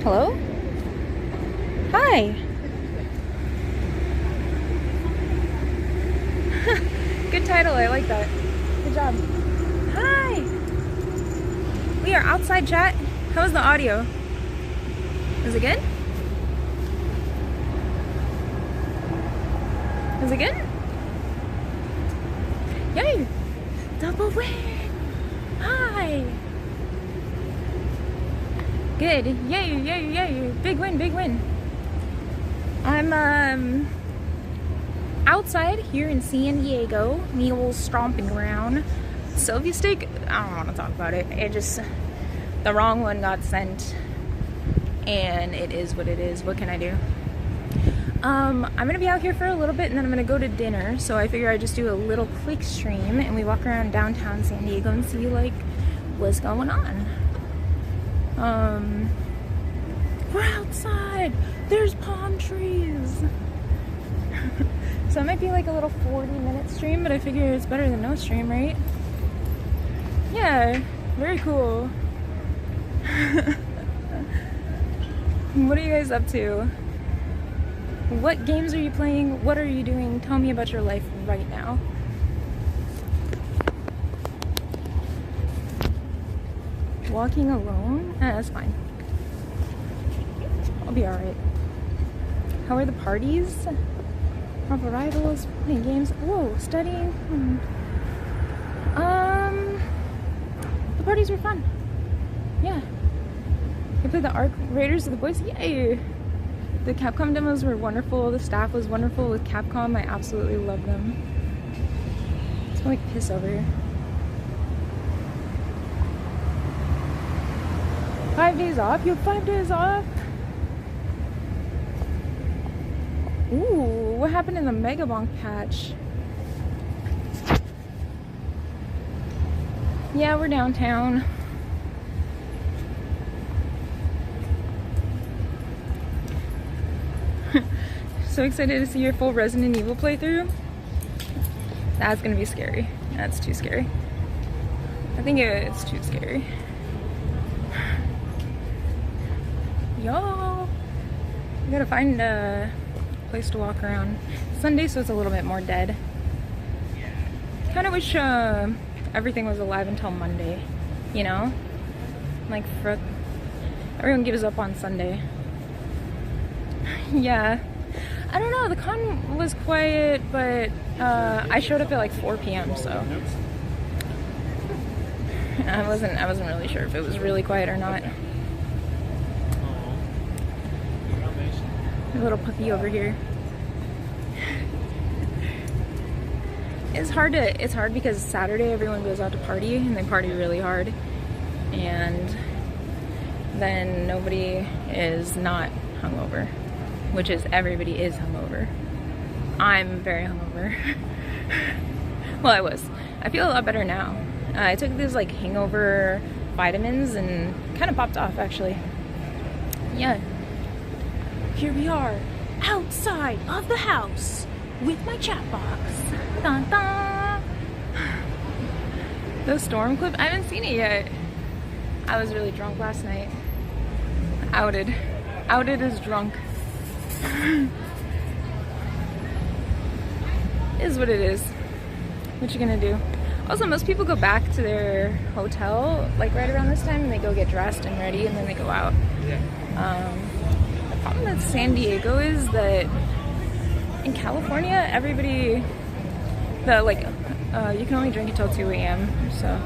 Hello? Hi. Good title, I like that. Good job. Hi. We are outside, chat. How was the audio? Was it good? Was it good? Yay! Double win! Hi! Good. Yay, yay, yay. Big win, big win. I'm outside here in San Diego, me old stomping ground. Sylvia steak, I don't want to talk about it. It just, the wrong one got sent, and it is what it is. What can I do? I'm gonna be out here for a little bit, and then I'm gonna go to dinner. So I figure I just do a little quick stream, and we walk around downtown San Diego and see like what's going on. We're outside. There's palm trees. So it might be like a little 40-minute stream, but I figure it's better than no stream, right? Yeah, very cool. What are you guys up to? What games are you playing? What are you doing? Tell me about your life right now. Walking alone? That's fine. I'll be alright. How are the parties? Of arrivals, playing games. Whoa, studying. The parties were fun. Yeah. I played the Arc Raiders of the Boys. Yay! The Capcom demos were wonderful. The staff was wonderful with Capcom. I absolutely love them. It smells like piss over here. 5 days off? You have 5 days off? Ooh, what happened in the Mega Bonk patch? Yeah, we're downtown. So excited to see your full Resident Evil playthrough. That's gonna be scary. That's too scary. I think it's too scary. Y'all, we gotta find a place to walk around. Sunday, so it's a little bit more dead. Kind of wish everything was alive until Monday, you know? Like, everyone gives up on Sunday. Yeah. I don't know, the con was quiet, but I showed up at like 4 p.m. so I wasn't really sure if it was really quiet or not. A little puppy over here. It's hard because Saturday everyone goes out to party and they party really hard, and then nobody is not hungover, which is everybody is hungover. I'm very hungover. Well, I was. I feel a lot better now. I took these like hangover vitamins and kind of popped off actually. Yeah. Here we are, outside of the house with my chat box. Dun, dun. The storm clip, I haven't seen it yet. I was really drunk last night. Outed as drunk. Is what it is. What you gonna do? Also, most people go back to their hotel like right around this time, and they go get dressed and ready, and then they go out. The problem with San Diego is that in California, everybody, you can only drink until 2 a.m. So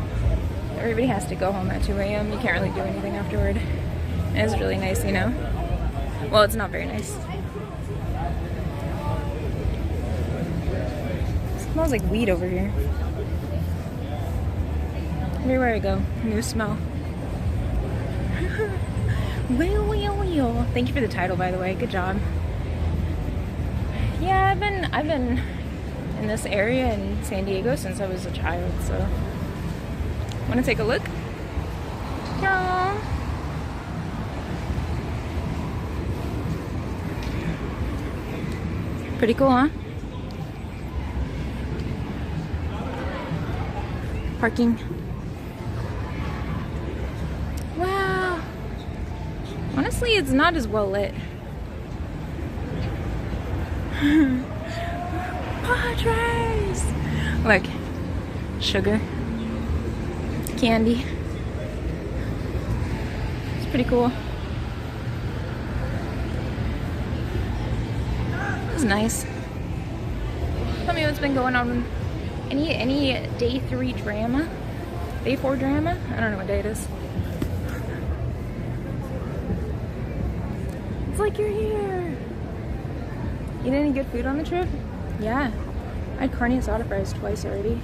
everybody has to go home at 2 a.m. You can't really do anything afterward. And it's really nice, you know? Well, it's not very nice. It smells like weed over here. Everywhere I go, new smell. Well. Thank you for the title, by the way. Good job. Yeah, I've been in this area in San Diego since I was a child, so want to take a look? Yeah. Pretty cool, huh? Parking. Wow. Honestly, it's not as well lit. Padres! Look, sugar, candy. It's pretty cool. It's nice. Tell me what's been going on. Any day 3 drama? Day 4 drama? I don't know what day it is. It's like you're here. Eat any good food on the trip? Yeah. I had carne asada fries twice already.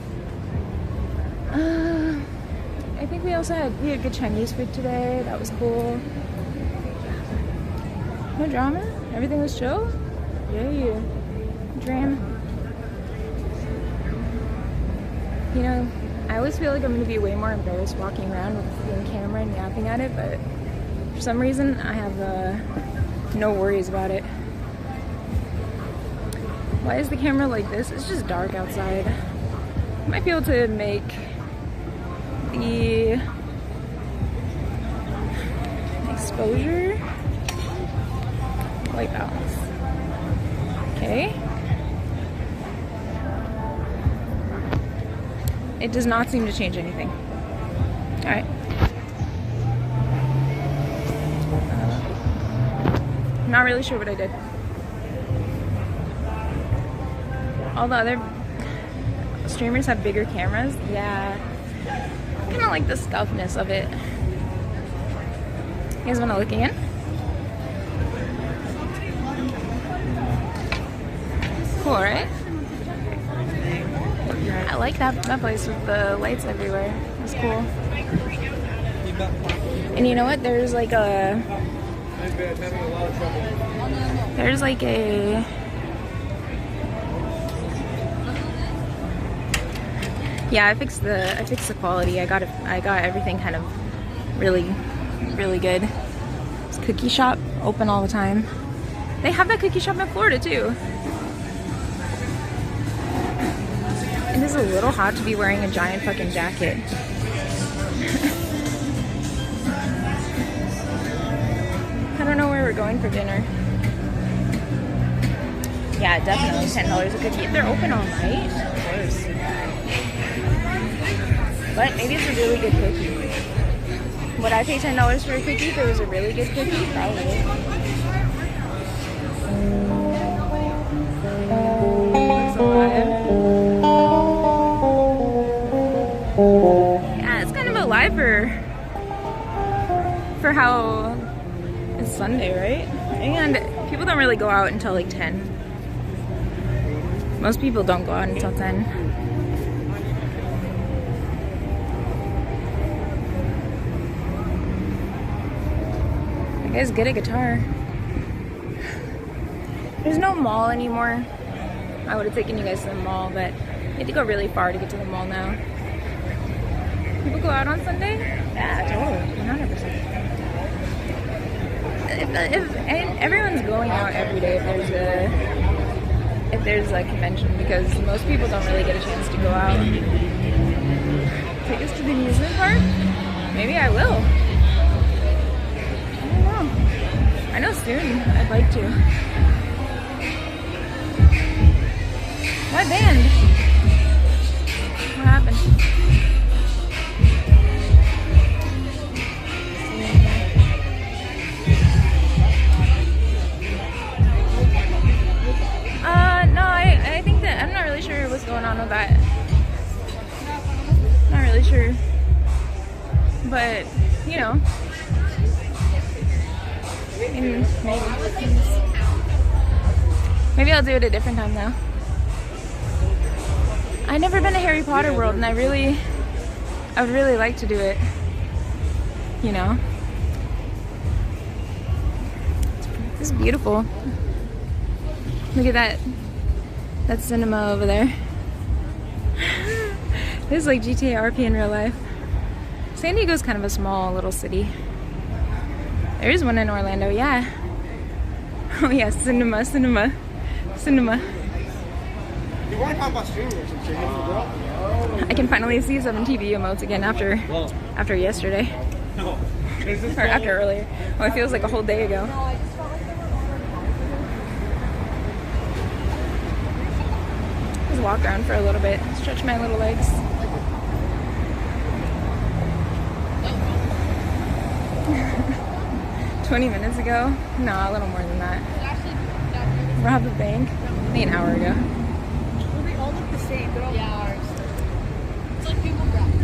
I think we had good Chinese food today. That was cool. No drama? Everything was chill? Yeah. Drama. You know, I always feel like I'm gonna be way more embarrassed walking around with the camera and yapping at it, but for some reason I have no worries about it. Why is the camera like this? It's just dark outside. I might be able to make the exposure white balance. Okay. It does not seem to change anything. Alright. I'm not really sure what I did. All the other streamers have bigger cameras. Yeah. I kind of like the stealthiness of it. You guys want to look again? Cool, right? I like that place with the lights everywhere. It's cool. And you know what? There's like a yeah, I fixed the quality. I got everything kind of really good. It's cookie shop open all the time. They have that cookie shop in Florida too. It is a little hot to be wearing a giant fucking jacket. I don't know where we're going for dinner. Yeah, definitely $10 a cookie. If they're open all night, of course. But maybe it's a really good cookie. Would I pay $10 for a cookie if it was a really good cookie? Probably. Yeah, it's kind of alive for how it's Sunday, right? And people don't really go out until like 10. Most people don't go out until 10. You guys get a guitar. There's no mall anymore. I would have taken you guys to the mall, but you have to go really far to get to the mall now. People go out on Sunday? Yeah, totally. 100%. And everyone's going out every day if there's a convention, because most people don't really get a chance to go out. Take us to the amusement park? Maybe I will. I don't know. I know soon. I'd like to. What band? What happened? No, I think that I'm not really sure what's going on with that. Not really sure. But, you know. Maybe I'll do it a different time though. I've never been to Harry Potter World, and I would really like to do it. You know? This is beautiful. Look at that cinema over there. This is like GTA RP in real life. San Diego's kind of a small little city. There is one in Orlando, yeah. Oh yeah, cinema. You want to talk about streaming or some shit? I can finally see some TV emotes again after yesterday. Or after earlier. Oh, it feels like a whole day ago. Just walk around for a little bit, stretch my little legs. $20 ago? No, a little more than that. Rob a bank? Maybe an hour ago. Well, they all look the same. They're all ours. It's like people gathering.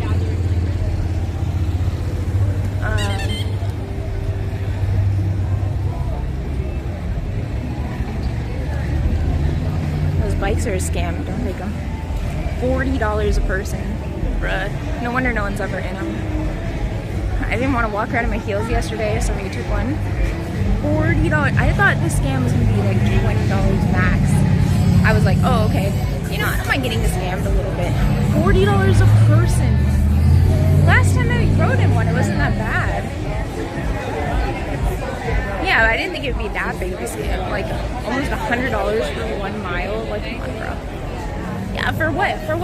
Those bikes are a scam. Don't take them. $40 a person. Bruh. No wonder no one's ever in them. I didn't want to walk around in my heels yesterday, so we took one. $40. I thought the scam was going to be like $20 max. I was like, oh, okay. You know, I don't mind getting scammed a little bit. $40 a person. Last time I rode in one, it wasn't that bad. Yeah, I didn't think it would be that big of a scam. Like, almost $100 for 1 mile. Like, come on, bro. Yeah, for what? For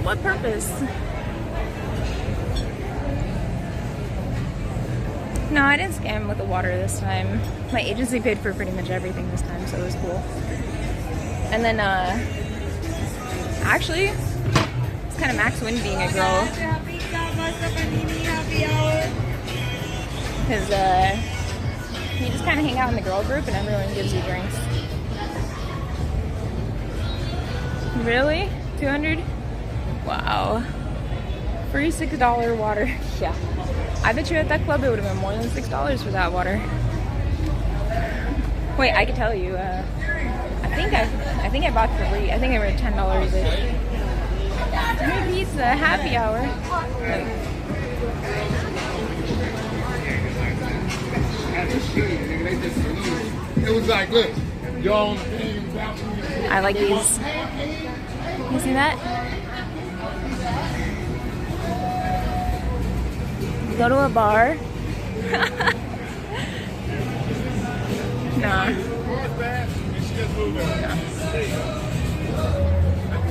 what purpose? No, I didn't scam with the water this time. My agency paid for pretty much everything this time, so it was cool. And then, actually, it's kind of max win being a girl. Because, you just kind of hang out in the girl group and everyone gives you drinks. Really? 200? Wow. Free $6 water. Yeah. I bet you at that club it would have been more than $6 for that water. Wait, I could tell you. I think I bought 3. I think they were $10 each. 3 pizza, happy hour. It was like, look, y'all. I like these. You see that? Go to a bar. Nah.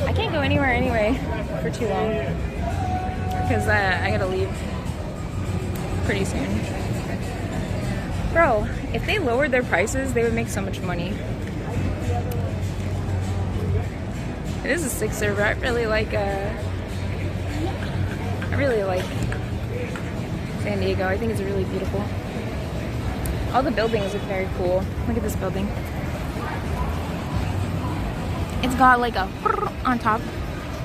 I can't go anywhere anyway for too long because I gotta leave pretty soon. Bro, if they lowered their prices, they would make so much money. It is a 6 server. I really like San Diego. I think it's really beautiful. All the buildings look very cool. Look at this building. It's got like a on top.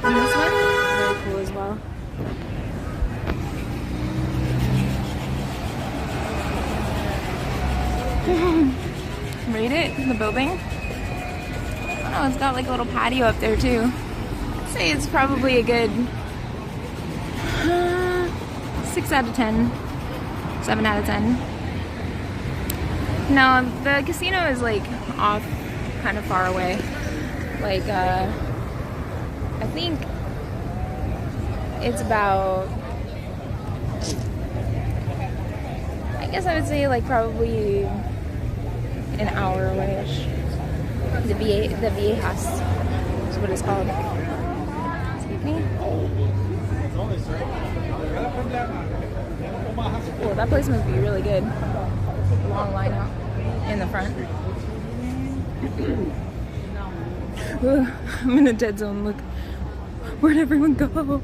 And this one, very cool as well. Rate it, the building. Oh, it's got like a little patio up there too. I'd say it's probably a good 6 out of 10, 7 out of 10. No, the casino is like off kind of far away. Like, I think it's about, I guess I would say like probably an hour away-ish. The VA house is what it's called. Excuse me. Cool, that place must be really good. Long line out in the front. Ooh, I'm in a dead zone. Look, where'd everyone go?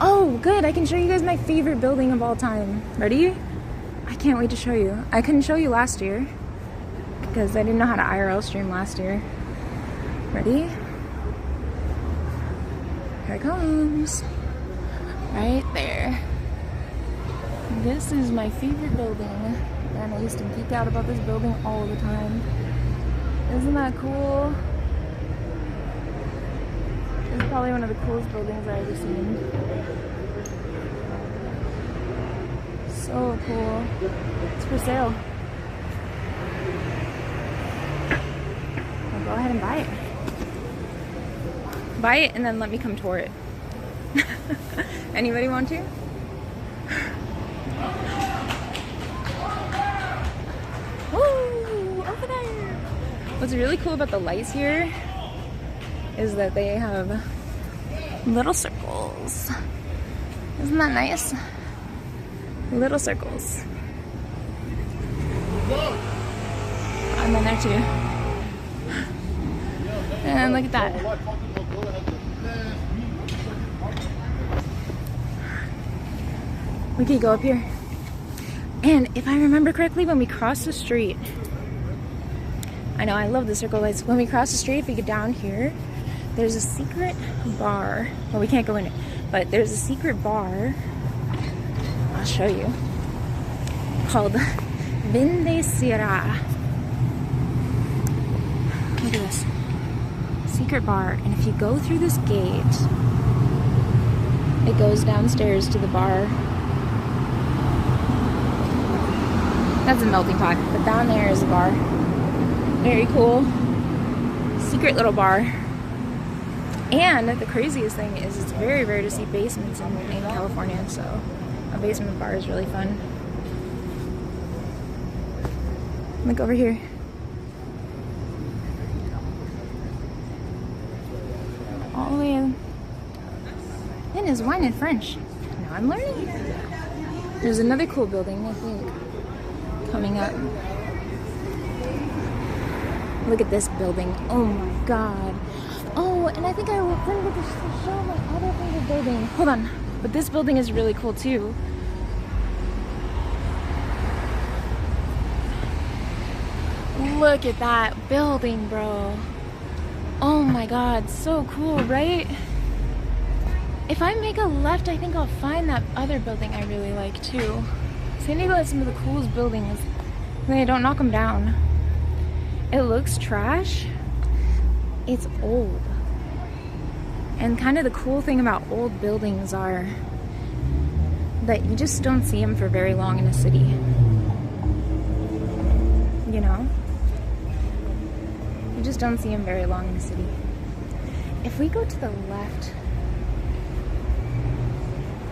Oh, good. I can show you guys my favorite building of all time. Ready? I can't wait to show you. I couldn't show you last year because I didn't know how to IRL stream last year. Ready? Here it comes. Right there. This is my favorite building. And I used to geek out about this building all the time. Isn't that cool? This is probably one of the coolest buildings I've ever seen. So cool. It's for sale. I'll go ahead and buy it. Buy it and then let me come tour it. Anybody want to? Woo! Over there! What's really cool about the lights here is that they have little circles. Isn't that nice? Little circles. I'm in there too. And look at that. We could go up here. And if I remember correctly, when we cross the street, I know I love the circle lights. When we cross the street, if we get down here, there's a secret bar. Well, we can't go in it, but there's a secret bar. I'll show you. Called Bendecirá. Look at this. Secret bar. And if you go through this gate, it goes downstairs to the bar. That's a melting pot, but down there is a bar. Very cool. Secret little bar. And the craziest thing is it's very rare to see basements in California, so a basement bar is really fun. Look over here. All the way in. It is wine in French. Now I'm learning. There's another cool building, I think, coming up. Look at this building. Oh my god. Oh, and I think I will forget to show my other favorite building. Hold on. But this building is really cool too. Look at that building, bro. Oh my god, so cool, right? If I make a left, I think I'll find that other building I really like too. San Diego has some of the coolest buildings. They don't knock them down. It looks trash. It's old. And kind of the cool thing about old buildings are that you just don't see them for very long in a city. You know? You just don't see them very long in the city. If we go to the left,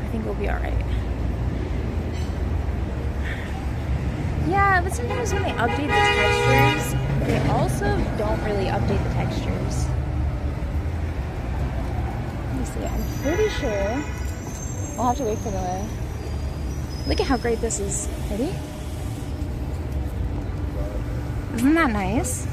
I think we'll be alright. Yeah, but sometimes when they update the textures, they also don't really update the textures. Let me see, I'm pretty sure we'll have to wait for the... Look at how great this is. Ready? Isn't that nice?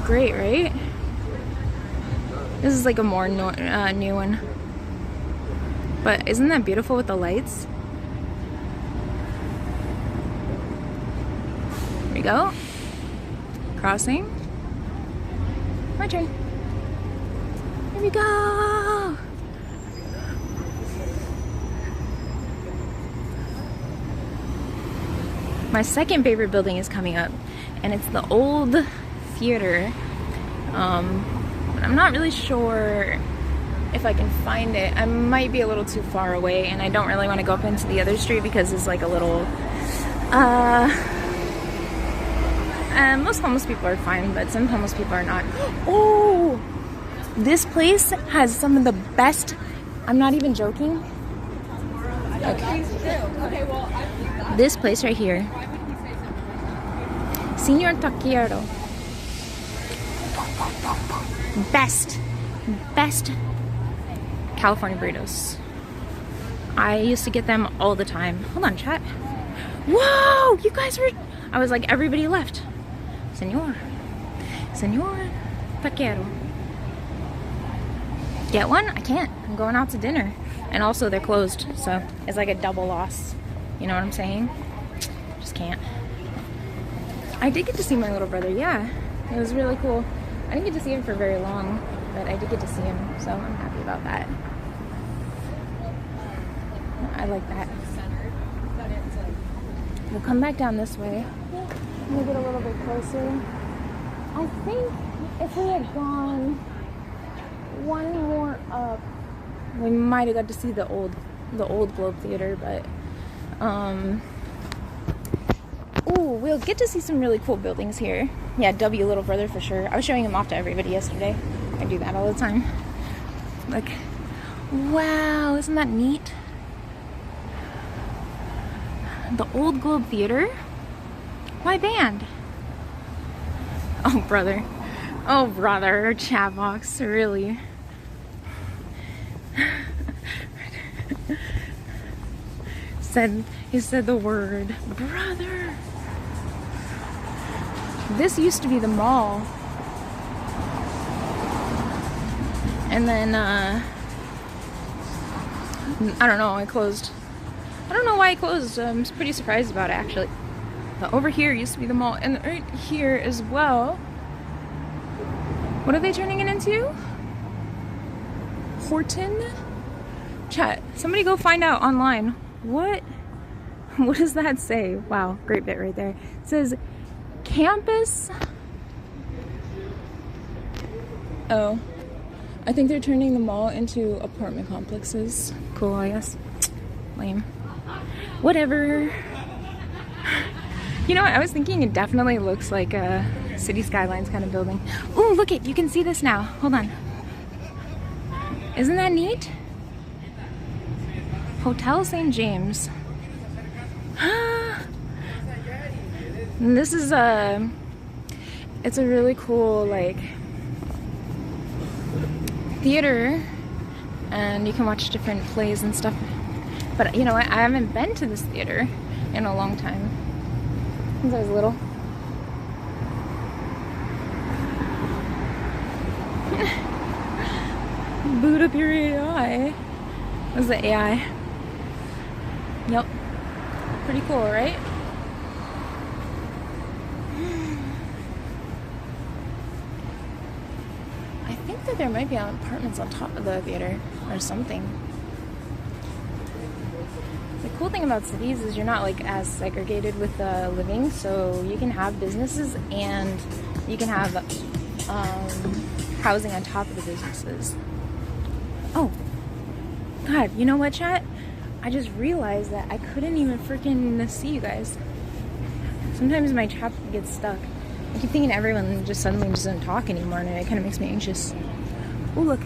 Great, right? This is like a more new one. But isn't that beautiful with the lights? Here we go. Crossing. My turn. Here we go. My second favorite building is coming up, and it's the old theater. I'm not really sure if I can find it. I might be a little too far away, and I don't really want to go up into the other street because it's like a little most homeless people are fine, but some homeless people are not. Oh, this place has some of the best, I'm not even joking. Okay. This place right here, Señor Taquero. Best California burritos. I used to get them all the time. Hold on, chat. Whoa, you guys were... I was like, everybody left. Señor Taquero. Get one? I can't. I'm going out to dinner. And also they're closed, so it's like a double loss. You know what I'm saying? Just can't. I did get to see my little brother, yeah. It was really cool. I didn't get to see him for very long, but I did get to see him, so I'm happy about that. I like that. We'll come back down this way. We'll get a little bit closer. I think if we had gone one more up, we might have got to see the old Globe Theater, but ooh, we'll get to see some really cool buildings here. Yeah, W a little further for sure. I was showing him off to everybody yesterday. I do that all the time. Look. Wow, isn't that neat? The old Globe Theater? Why banned? Oh, brother. Oh, brother. Chat box, really. He said the word, brother. This used to be the mall. And then, I don't know, I closed. I don't know why I closed. I'm pretty surprised about it, actually. But over here used to be the mall, and right here as well. What are they turning it into? Horton? Chat, somebody go find out online. What does that say? Wow, great bit right there. It says campus. Oh, I think they're turning the mall into apartment complexes. Cool, I guess. Lame. Whatever. You know what? I was thinking it definitely looks like a City Skylines kind of building. Oh, look it! You can see this now. Hold on. Isn't that neat? Hotel St. James. And this is it's a really cool like theater, and you can watch different plays and stuff. But you know what? I haven't been to this theater in a long time. Since I was little. Boot up your AI. What's the AI? Yep. Pretty cool, right? I think that there might be apartments on top of the theater or something. The cool thing about cities is you're not like as segregated with living, so you can have businesses and you can have housing on top of the businesses. Oh, God, you know what, chat? I just realized that I couldn't even freaking see you guys. Sometimes my chat gets stuck. I keep thinking everyone just suddenly doesn't talk anymore, and it kind of makes me anxious. Oh, look.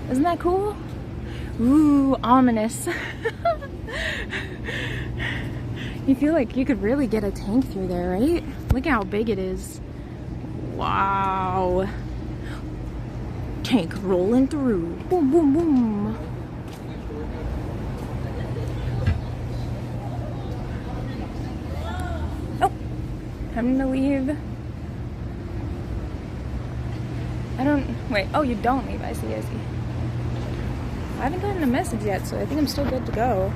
Isn't that cool? Ooh, ominous. You feel like you could really get a tank through there, right? Look at how big it is. Wow. Tank rolling through. Boom, boom, boom. Oh, time to leave. Wait, oh, you don't leave. I see. I haven't gotten a message yet, so I think I'm still good to go.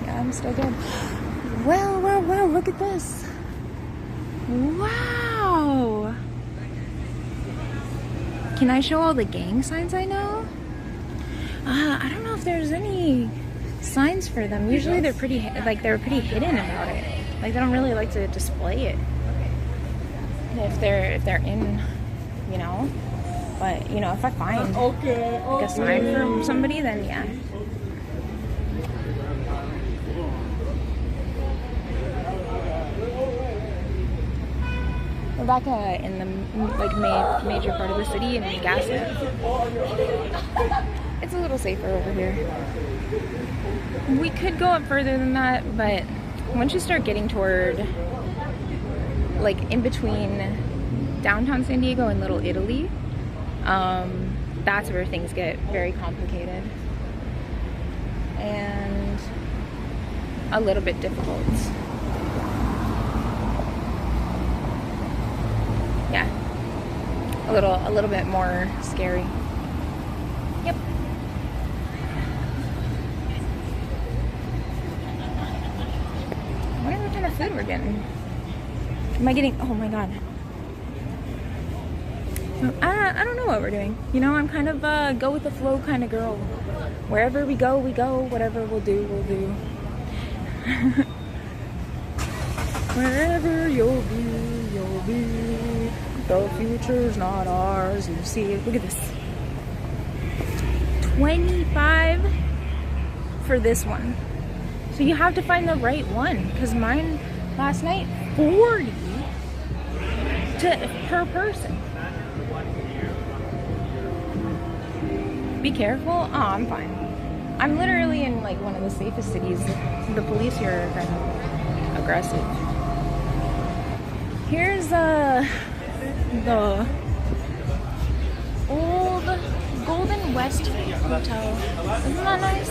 Yeah, I'm still good. Well, look at this. Wow. Can I show all the gang signs I know? I don't know if there's any signs for them. Usually they're pretty hidden about it. Like they don't really like to display it. If they're in, you know. But you know, if I find like a sign from somebody, then yeah. We're back in the major part of the city in Gaslit. It's a little safer over here. We could go up further than that, but once you start getting toward like in between downtown San Diego and Little Italy, that's where things get very complicated and a little bit difficult. Yeah, a little bit more scary. Yep. I wonder what kind of food we're getting. Am I getting? Oh my god. I don't know what we're doing. You know, I'm kind of a go with the flow kind of girl. Wherever we go, we go. Whatever we'll do, we'll do. Wherever you'll be, you'll be. The future's not ours. You see it. Look at this. 25 for this one. So you have to find the right one. Because mine last night, 40 per person. Be careful. Oh, I'm fine. I'm literally in like one of the safest cities. The police here are kind of aggressive. Here's the old Golden West Hotel. Isn't that nice?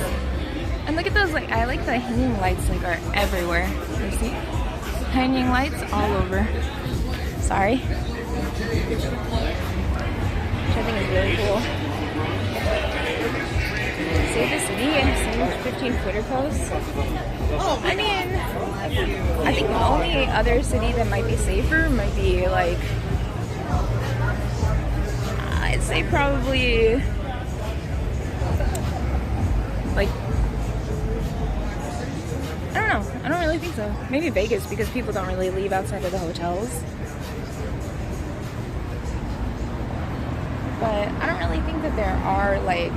And look at those, like, I like the hanging lights, like, are everywhere. You see? Hanging lights all over. Sorry. Which I think is really cool. Save the city and save 15 Twitter posts. I mean, I think the only other city that might be safer might be, like, I'd say probably, like, I don't know. I don't really think so. Maybe Vegas, because people don't really leave outside of the hotels. But I don't really think that there are, like,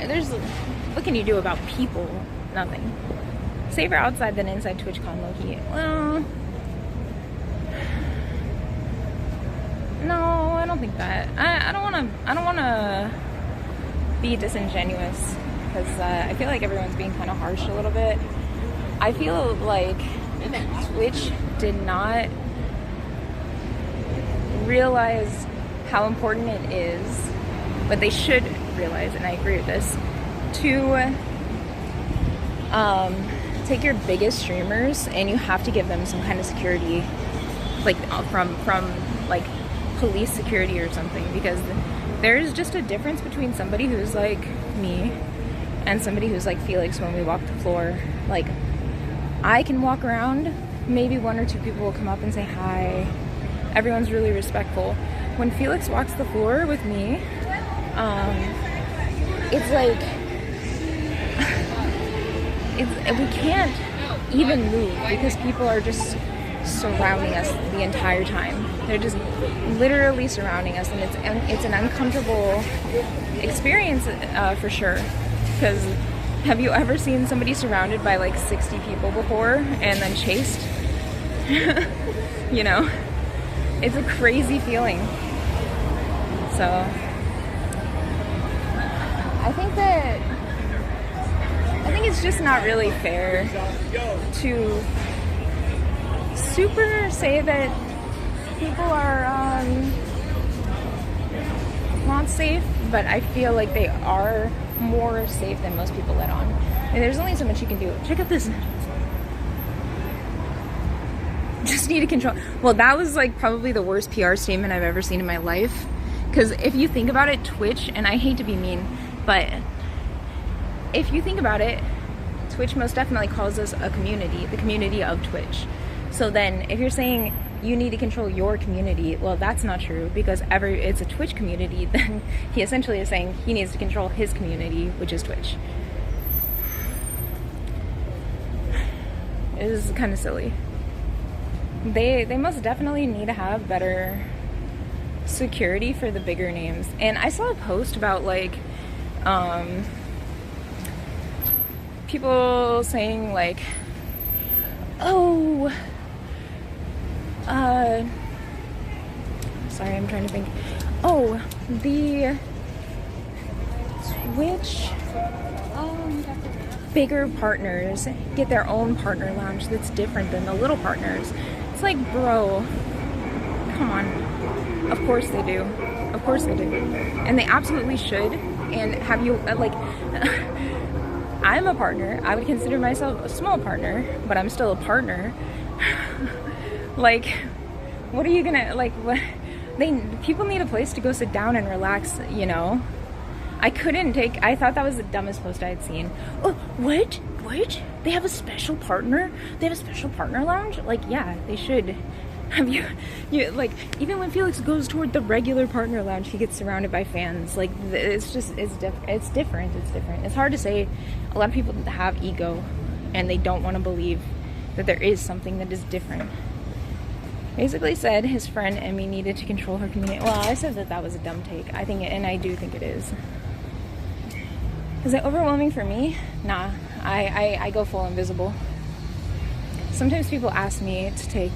there's, what can you do about people? Nothing. Safer outside than inside TwitchCon, low-key. Well, no, I don't think that. I don't wanna be disingenuous, because I feel like everyone's being kind of harsh a little bit. I feel like Twitch did not realize how important it is, but they should realize, and I agree with this, to take your biggest streamers and you have to give them some kind of security, like from like police security or something, because there's just a difference between somebody who's like me and somebody who's like Felix when we walk the floor. Like, I can walk around, maybe one or two people will come up and say hi, everyone's really respectful. When Felix walks the floor with me, it's like, we can't even move because people are just surrounding us the entire time. They're just literally surrounding us, and it's an uncomfortable experience for sure. Because have you ever seen somebody surrounded by like 60 people before and then chased? You know, it's a crazy feeling. So I think it's just not really fair to super say that people are not safe, but I feel like they are more safe than most people let on. And there's only so much you can do. Check out this. Just need to control. Well, that was like probably the worst PR statement I've ever seen in my life. Because if you think about it, Twitch, and I hate to be mean, but if you think about it, Twitch most definitely calls us a community, the community of Twitch. So then if you're saying you need to control your community, well, that's not true, because it's a Twitch community. Then he essentially is saying he needs to control his community, which is Twitch. It is kind of silly. They most definitely need to have better security for the bigger names. And I saw a post about like people saying like, oh, sorry, I'm trying to think. Oh, the Twitch bigger partners get their own partner lounge that's different than the little partners. It's like, bro, come on. Of course they do. Of course they do. And they absolutely should. And have you, like, I'm a partner. I would consider myself a small partner, but I'm still a partner. Like, what are you gonna, like, what? People need a place to go sit down and relax, you know? I thought that was the dumbest post I had seen. Oh, what? They have a special partner? They have a special partner lounge? Like, yeah, they should. Have you like, even when Felix goes toward the regular partner lounge, he gets surrounded by fans. Like, it's different. It's hard to say. A lot of people have ego, and they don't want to believe that there is something that is different. Basically said his friend Emmy needed to control her community. Well, I said that was a dumb take. I think it, and I do think it is. Is it overwhelming for me? Nah, I go full invisible. Sometimes people ask me to take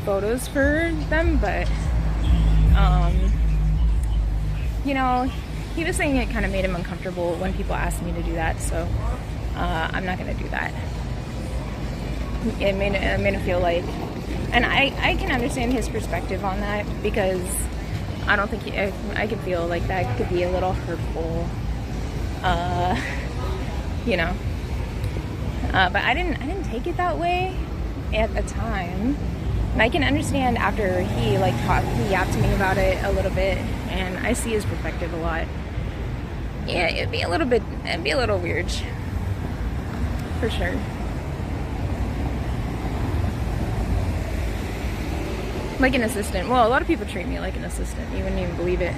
photos for them, but you know, he was saying it kind of made him uncomfortable when people asked me to do that. So I'm not gonna do that. It made him feel like, and I can understand his perspective on that, because I don't think I could feel like that could be a little hurtful, you know. But I didn't take it that way at the time, and I can understand after he like he yapped to me about it a little bit, and I see his perspective a lot. Yeah, it'd be a little weird, for sure. Like an assistant. Well, a lot of people treat me like an assistant. You wouldn't even believe it.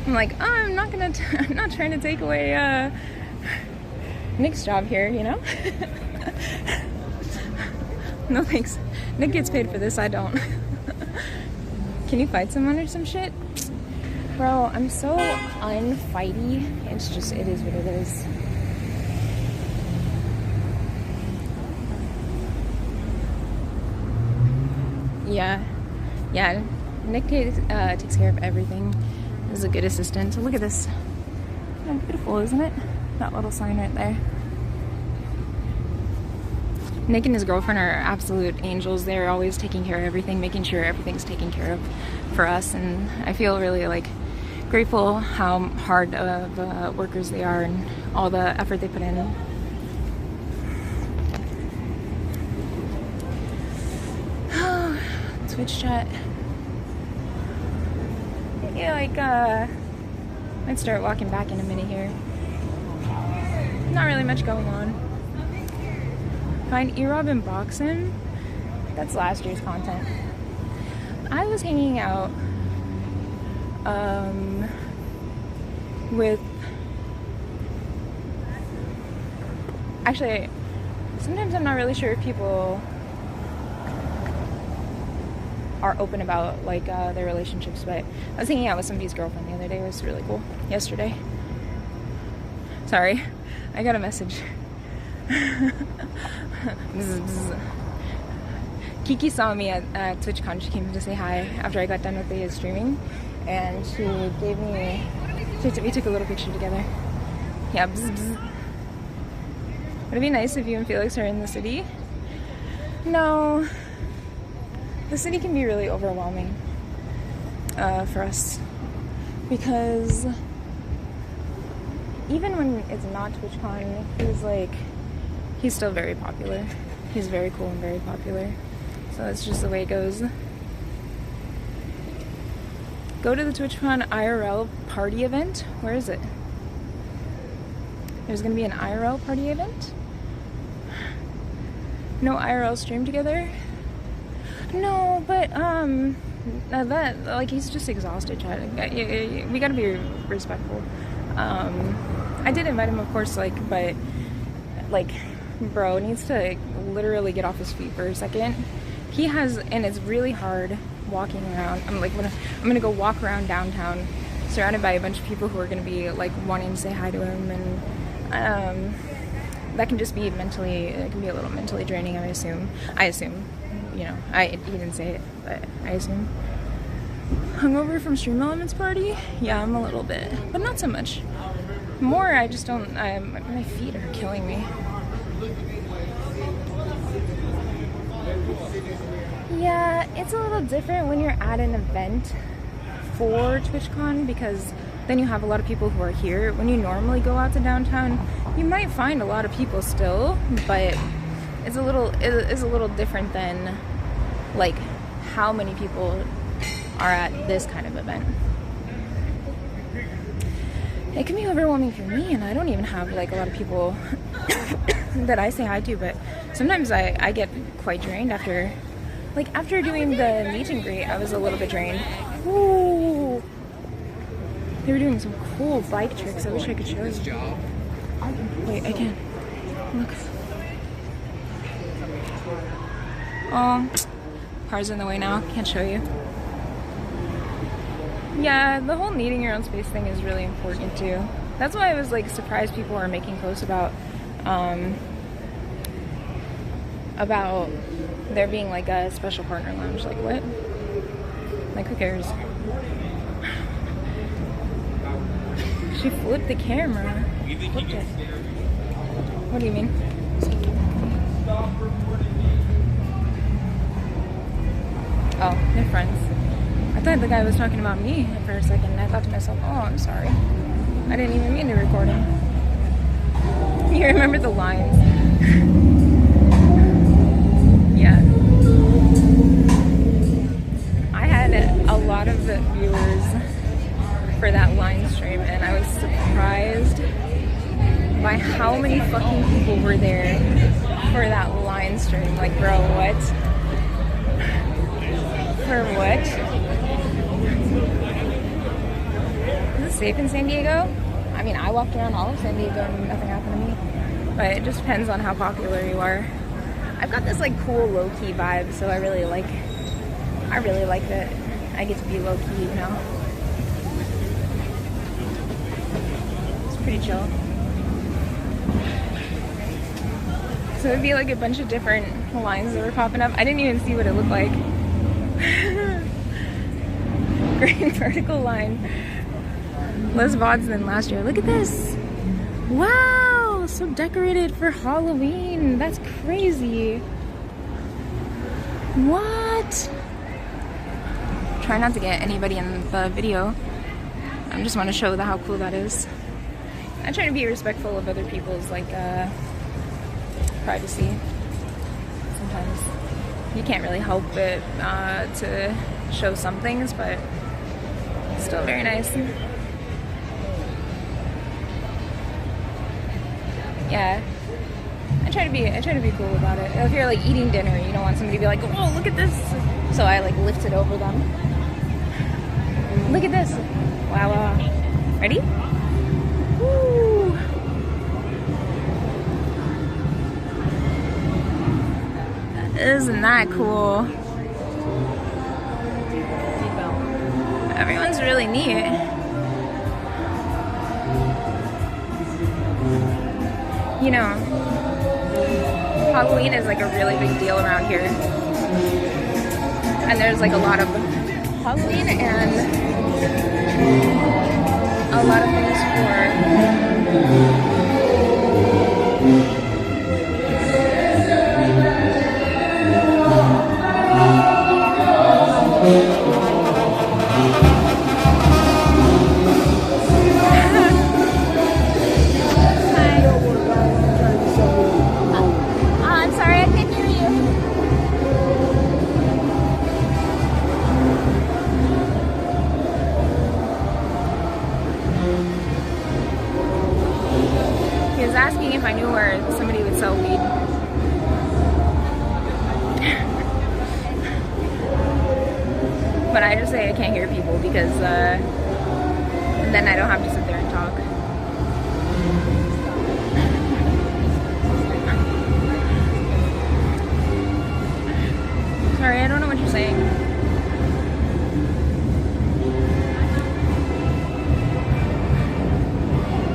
I'm like, oh, I'm not trying to take away Nick's job here, you know? No thanks. Nick gets paid for this, I don't. Can you fight someone or some shit? Bro, I'm so unfighty. It's just, it is what it is. Yeah, Nick takes care of everything. He's a good assistant. So look at this. Oh, beautiful, isn't it? That little sign right there. Nick and his girlfriend are absolute angels. They're always taking care of everything, making sure everything's taken care of for us. And I feel really like grateful how hard of workers they are and all the effort they put in. Twitch chat. Yeah, like I'd start walking back in a minute here. Not really much going on. Find E-Rob and box him. That's last year's content. I was hanging out with, actually, sometimes I'm not really sure if people are open about like their relationships, but I was hanging out with somebody's girlfriend the other day. It was really cool. Yesterday. Sorry, I got a message. Kiki saw me at TwitchCon. She came to say hi after I got done with the streaming, and she gave me. We took a little picture together. Yeah. Would it be nice if you and Felix are in the city? No. The city can be really overwhelming for us, because even when it's not TwitchCon, he's still very popular. He's very cool and very popular. So that's just the way it goes. Go to the TwitchCon IRL party event. Where is it? There's gonna be an IRL party event? No IRL stream together? No, but that, like, he's just exhausted, Chad. We gotta be respectful. I did invite him, of course, but bro needs to literally get off his feet for a second. He has, and it's really hard walking around. I'm gonna go walk around downtown, surrounded by a bunch of people who are gonna be wanting to say hi to him, and that can just be it can be a little mentally draining. I assume. You know, he didn't say it, but I assume. Hungover from Stream Elements party? Yeah, I'm a little bit, but not so much. More, I just don't, my feet are killing me. Yeah, it's a little different when you're at an event for TwitchCon, because then you have a lot of people who are here. When you normally go out to downtown, you might find a lot of people still, but it's a little different than like how many people are at this kind of event. It can be overwhelming for me, and I don't even have like a lot of people that I say hi to, but sometimes I get quite drained after doing the meet and greet. I was a little bit drained. Ooh, they were doing some cool bike tricks. I wish I could show you. Wait, I can. Look. Oh, car's in the way now. Can't show you. Yeah, the whole needing your own space thing is really important too. That's why I was like surprised people are making posts about there being like a special partner lounge. Like what? Like who cares? She flipped the camera. Flipped it. What do you mean? Oh, they're friends. I thought the guy was talking about me for a second, and I thought to myself, oh, I'm sorry. I didn't even mean to record him. You remember the lines. Yeah. I had a lot of viewers for that line stream, and I was surprised by how many fucking people were there for that line stream. Like, bro, what? For what? Is it safe in San Diego? I mean, I walked around all of San Diego and nothing happened to me. But it just depends on how popular you are. I've got this like cool low-key vibe, so I really like that I get to be low-key, you know? It's pretty chill. So it'd be like a bunch of different lines that were popping up. I didn't even see what it looked like. Great vertical line. Less VODs than last year. Look at this. Wow, so decorated for Halloween. That's crazy. What? Try not to get anybody in the video. I just want to show how cool that is. I try to be respectful of other people's like privacy. Sometimes you can't really help it to show some things, but it's still very nice. Yeah, I try to be cool about it. If you're like eating dinner, you don't want somebody to be like, "Oh, look at this!" So I like lift it over them. Look at this! Wow! Wow. Ready? Woo! Isn't that cool? Everyone's really neat. You know, Halloween is like a really big deal around here. And there's like a lot of Halloween and a lot of things I'm sorry, I can't hear you. He was asking if I knew where somebody would sell weed. But I just say I can't hear people because then I don't have to sit there and talk. Sorry, I don't know what you're saying.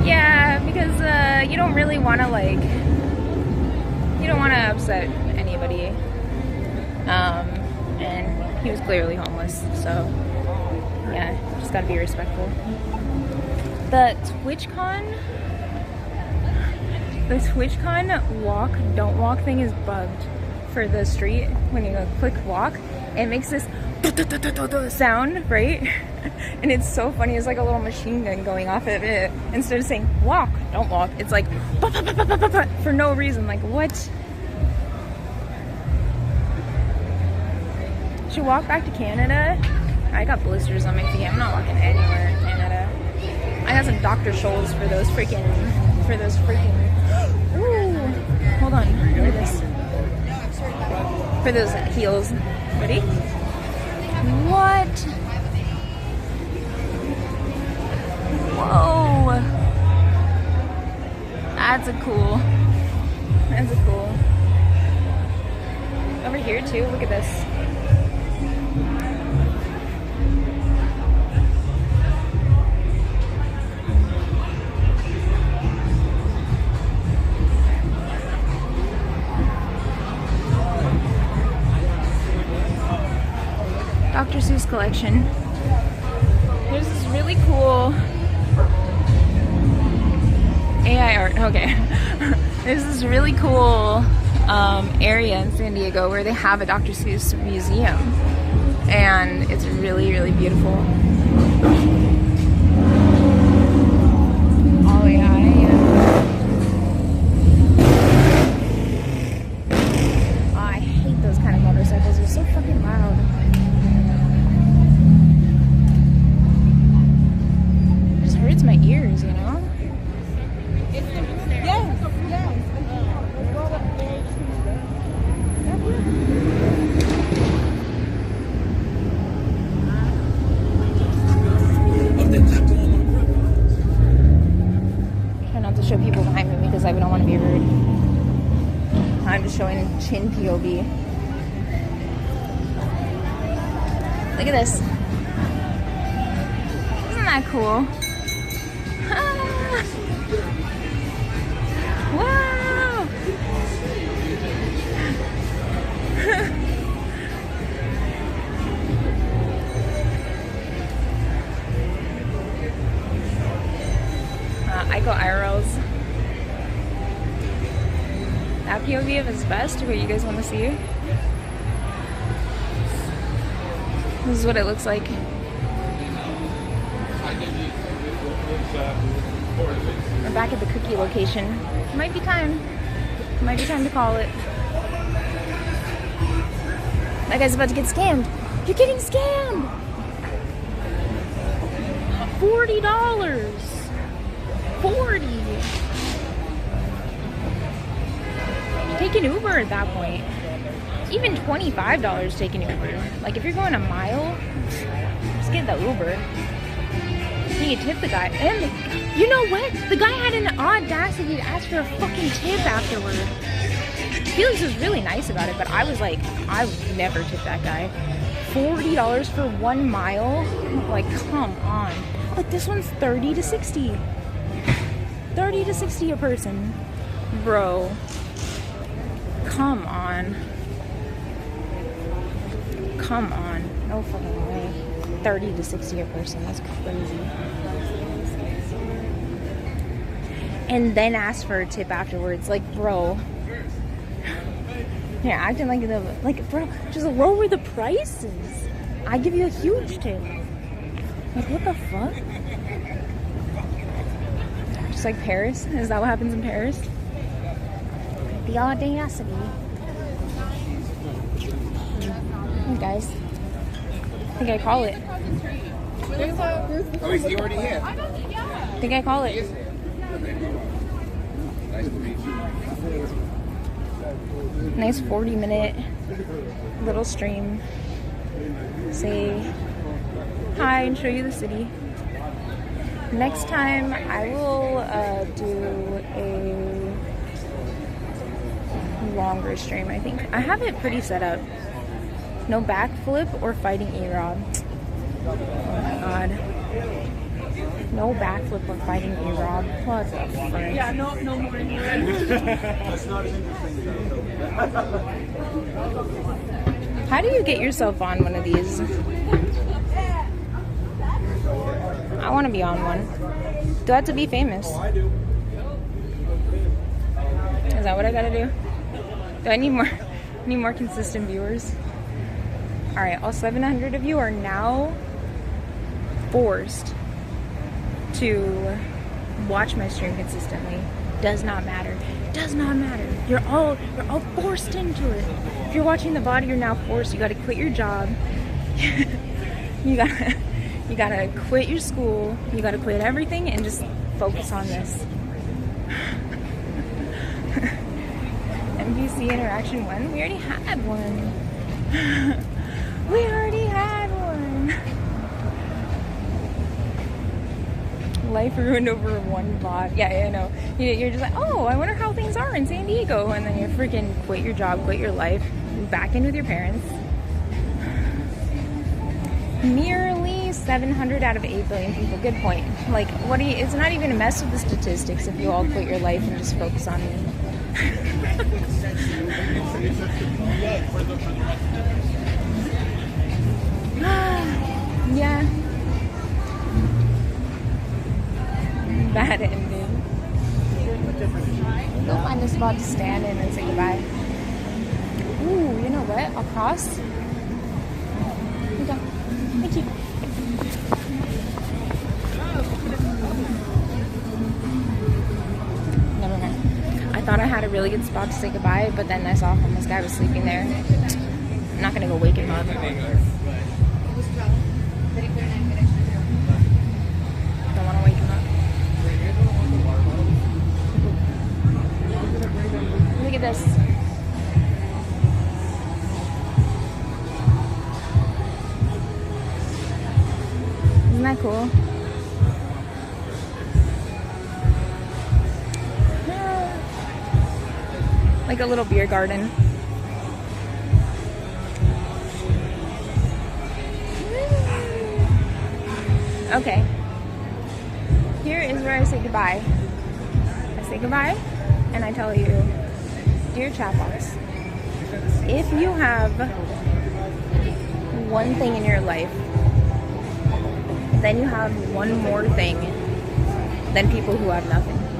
Yeah, because you don't really want to like, you don't want to upset anybody. And he was clearly homeless, so yeah, just gotta be respectful. The TwitchCon walk, don't walk thing is bugged for the street. When you go click walk, it makes this sound, right? And it's so funny. It's like a little machine gun going off of it. Instead of saying walk, don't walk, it's like for no reason. Like, what? Should walk back to Canada. I got blisters on my feet. I'm not walking anywhere in Canada. I got some Dr. Scholl's for those freaking ooh, hold on, look at this. For those heels. Ready? What? Whoa. That's a cool. Over here too, look at this. Dr. Seuss collection. There's this really cool AI art, okay. There's this really cool area in San Diego where they have a Dr. Seuss museum. And it's really, really beautiful. All AI, yeah. Oh, I hate those kind of motorcycles. They're so fucking loud. It just hurts my ears, you know? Try not to show people behind me because I don't want to be rude. I'm just showing chin POV. Look at this. Isn't that cool? Wow! Aiko IRLs. That POV of his best, what you guys want to see? This is what it looks like. We're back at the cookie location. It might be time. It might be time to call it. That guy's about to get scammed. You're getting scammed! $40! 40. Take an Uber at that point. Even $25 taking Uber. Like if you're going a mile, just get the Uber. You can tip the guy. And you know what? The guy had an audacity to ask for a fucking tip afterward. Felix was really nice about it, but I was like, I would never tip that guy. $40 for 1 mile? Like, come on. Like this one's 30 to 60. 30 to 60 a person. Bro. Come on. Come on. No fucking way. 30 to 60 a person. That's crazy. And then ask for a tip afterwards. Like, bro. Yeah, acting like the... Like, bro, just lower the prices. I give you a huge tip. Like, what the fuck? Just like Paris? Is that what happens in Paris? The audacity. Hey guys. I think I call it. Oh, is he already here? I think I call it. Nice 40-minute little stream. Say hi and show you the city. Next time I will do a longer stream, I think. I have it pretty set up. No backflip or fighting E-Rob. Oh my god. No backflip or fighting E-Rob. What the frick? Yeah, no more. That's not as interesting. How do you get yourself on one of these? I want to be on one. Do I have to be famous? Is that what I gotta do? Do I need more consistent viewers? Alright, all 700 of you are now forced to watch my stream consistently. Does not matter. Does not matter. You're all forced into it. If you're watching the VOD, you're now forced. You gotta quit your job. You gotta quit your school. You gotta quit everything and just focus on this. NPC interaction 1? We already had one. We already had one. Life ruined over one VOD. Yeah, I know. You're just like, oh, I wonder how things are in San Diego. And then you freaking quit your job, quit your life, move back in with your parents. Nearly 700 out of 8 billion people. Good point. Like, what do you, it's not even a mess with the statistics if you all quit your life and just focus on me. Yeah. Bad ending. just about to stand in and say goodbye. Ooh, you know what? I'll cross. Here you go. Thank you. Never mind. I thought I had a really good spot to say goodbye, but then I saw a homeless guy was sleeping there. I'm not gonna go wake him up. Don't want to wake him up. Look at this. Isn't that cool? Like a little beer garden. Okay. Here is where I say goodbye. I say goodbye and I tell you, dear chat box, if you have one thing in your life, then you have one more thing than people who have nothing.